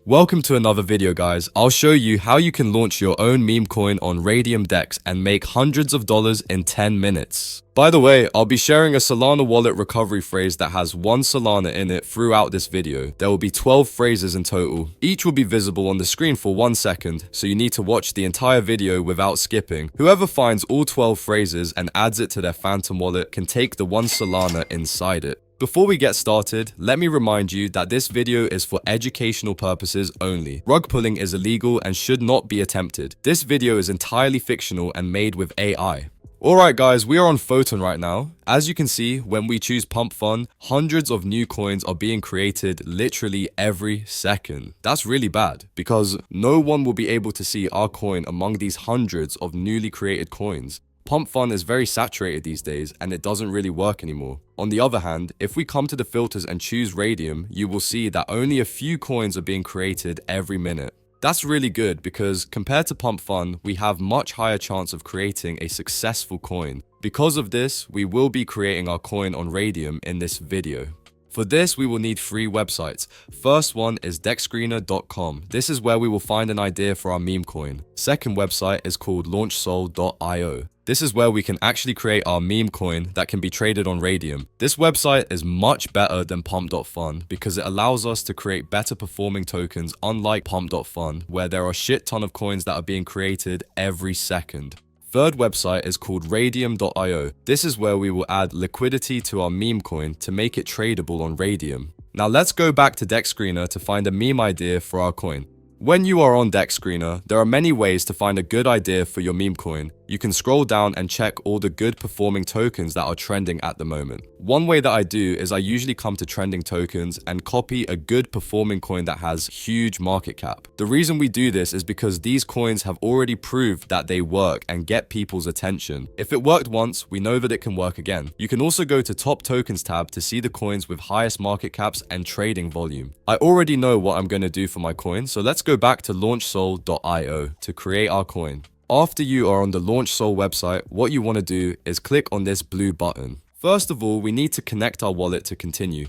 Welcome to another video, guys. I'll show you how you can launch your own meme coin on Raydium DEX and make hundreds of dollars in 10 minutes. By the way, I'll be sharing a Solana wallet recovery phrase that has 1 Solana in it throughout this video. There will be 12 phrases in total. Each will be visible on the screen for 1 second, so you need to watch the entire video without skipping. Whoever finds all 12 phrases and adds it to their Phantom wallet can take the 1 Solana inside it. Before we get started, let me remind you that this video is for educational purposes only. Rug pulling is illegal and should not be attempted. This video is entirely fictional and made with AI. Alright guys, we are on Photon right now. As you can see, when we choose PumpFun, hundreds of new coins are being created literally every second. That's really bad, because no one will be able to see our coin among these hundreds of newly created coins. PumpFun is very saturated these days and it doesn't really work anymore. On the other hand, if we come to the filters and choose Raydium, you will see that only a few coins are being created every minute. That's really good because compared to PumpFun, we have much higher chance of creating a successful coin. Because of this, we will be creating our coin on Raydium in this video. For this, we will need 3 websites. First one is dexscreener.com. This is where we will find an idea for our meme coin. Second website is called launchsol.io. This is where we can actually create our meme coin that can be traded on Raydium. This website is much better than pump.fun because it allows us to create better performing tokens, unlike pump.fun, where there are a shit ton of coins that are being created every second. Third website is called Raydium.io. This is where we will add liquidity to our meme coin to make it tradable on Raydium. Now let's go back to DexScreener to find a meme idea for our coin. When you are on DexScreener, there are many ways to find a good idea for your meme coin. You can scroll down and check all the good performing tokens that are trending at the moment. One way that I do is I usually come to trending tokens and copy a good performing coin that has huge market cap. The reason we do this is because these coins have already proved that they work and get people's attention. If it worked once, we know that it can work again. You can also go to Top Tokens tab to see the coins with highest market caps and trading volume. I already know what I'm going to do for my coin, so let's go back to launchsol.io to create our coin. After you are on the LaunchSol website, what you want to do is click on this blue button. First of all, we need to connect our wallet to continue.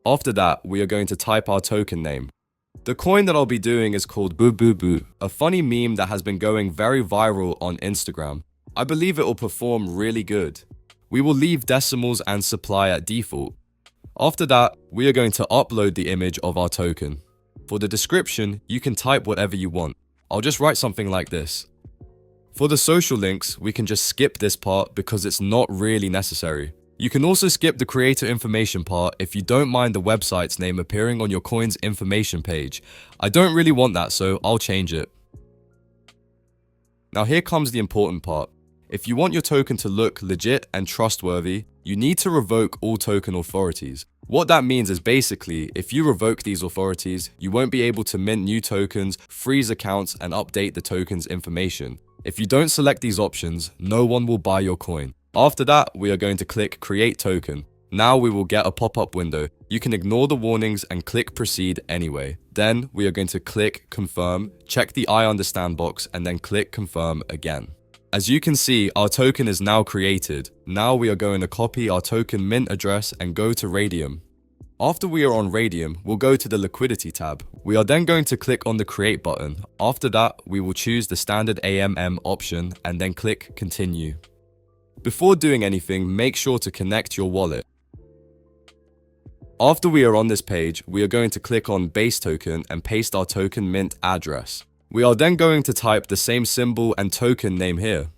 After that, we are going to type our token name. The coin that I'll be doing is called BUBUBU, a funny meme that has been going very viral on Instagram. I believe it will perform really good. We will leave decimals and supply at default. After that, we are going to upload the image of our token. For the description, you can type whatever you want. I'll just write something like this. For the social links, we can just skip this part because it's not really necessary. You can also skip the creator information part if you don't mind the website's name appearing on your coin's information page. I don't really want that, so I'll change it. Now here comes the important part. If you want your token to look legit and trustworthy, you need to revoke all token authorities. What that means is basically, if you revoke these authorities, you won't be able to mint new tokens, freeze accounts, and update the token's information. If you don't select these options, no one will buy your coin. After that, we are going to click Create Token. Now we will get a pop-up window. You can ignore the warnings and click Proceed anyway. Then we are going to click Confirm, check the I understand box, and then click Confirm again. As you can see, our token is now created. Now we are going to copy our token mint address and go to Raydium. After we are on Raydium, we'll go to the Liquidity tab. We are then going to click on the Create button. After that, we will choose the standard AMM option and then click Continue. Before doing anything, make sure to connect your wallet. After we are on this page, we are going to click on Base Token and paste our token mint address. We are then going to type the same symbol and token name here.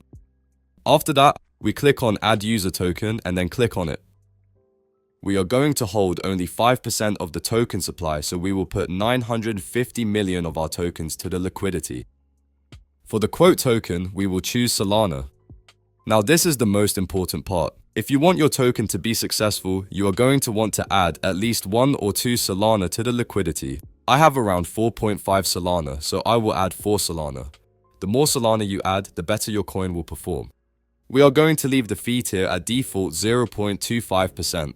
After that, we click on Add User Token and then click on it. We are going to hold only 5% of the token supply, so we will put 950 million of our tokens to the liquidity. For the quote token, we will choose Solana. Now this is the most important part. If you want your token to be successful, you are going to want to add at least 1 or 2 Solana to the liquidity. I have around 4.5 Solana, so I will add 4 Solana. The more Solana you add, the better your coin will perform. We are going to leave the fee tier at default 0.25%.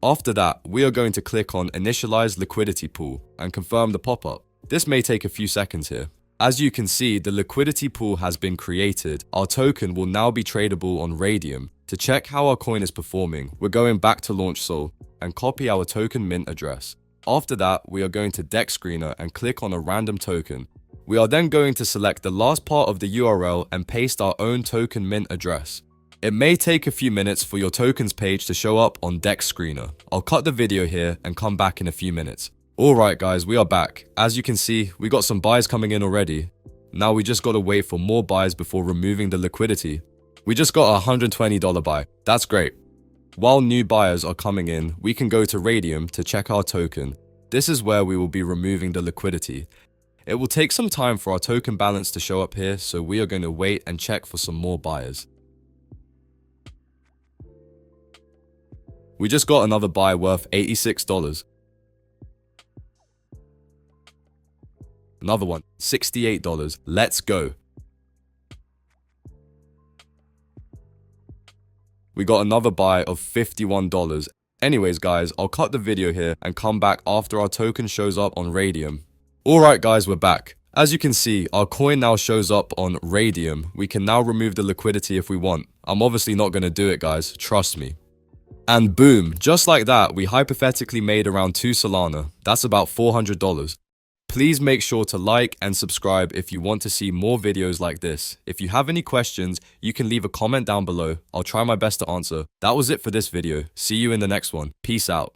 After that, we are going to click on Initialize Liquidity Pool and confirm the pop-up. This may take a few seconds here. As you can see, the liquidity pool has been created. Our token will now be tradable on Raydium. To check how our coin is performing, we're going back to LaunchSol and copy our token mint address. After that, we are going to Deck Screener and click on a random token. We are then going to select the last part of the URL and paste our own token mint address. It may take a few minutes for your tokens page to show up on Deck Screener. I'll cut the video here and come back in a few minutes. Alright guys, we are back. As you can see, we got some buys coming in already. Now we just gotta wait for more buys before removing the liquidity. We just got a $120 buy. That's great. While new buyers are coming in, we can go to Raydium to check our token. This is where we will be removing the liquidity. It will take some time for our token balance to show up here, so we are going to wait and check for some more buyers. We just got another buy worth $86. Another one, $68. Let's go. We got another buy of $51. Anyways guys, I'll cut the video here and come back after our token shows up on Raydium. Alright guys, we're back. As you can see, our coin now shows up on Raydium. We can now remove the liquidity if we want. I'm obviously not going to do it guys, trust me. And boom, just like that, we hypothetically made around 2 Solana. That's about $400. Please make sure to like and subscribe if you want to see more videos like this. If you have any questions, you can leave a comment down below. I'll try my best to answer. That was it for this video. See you in the next one. Peace out.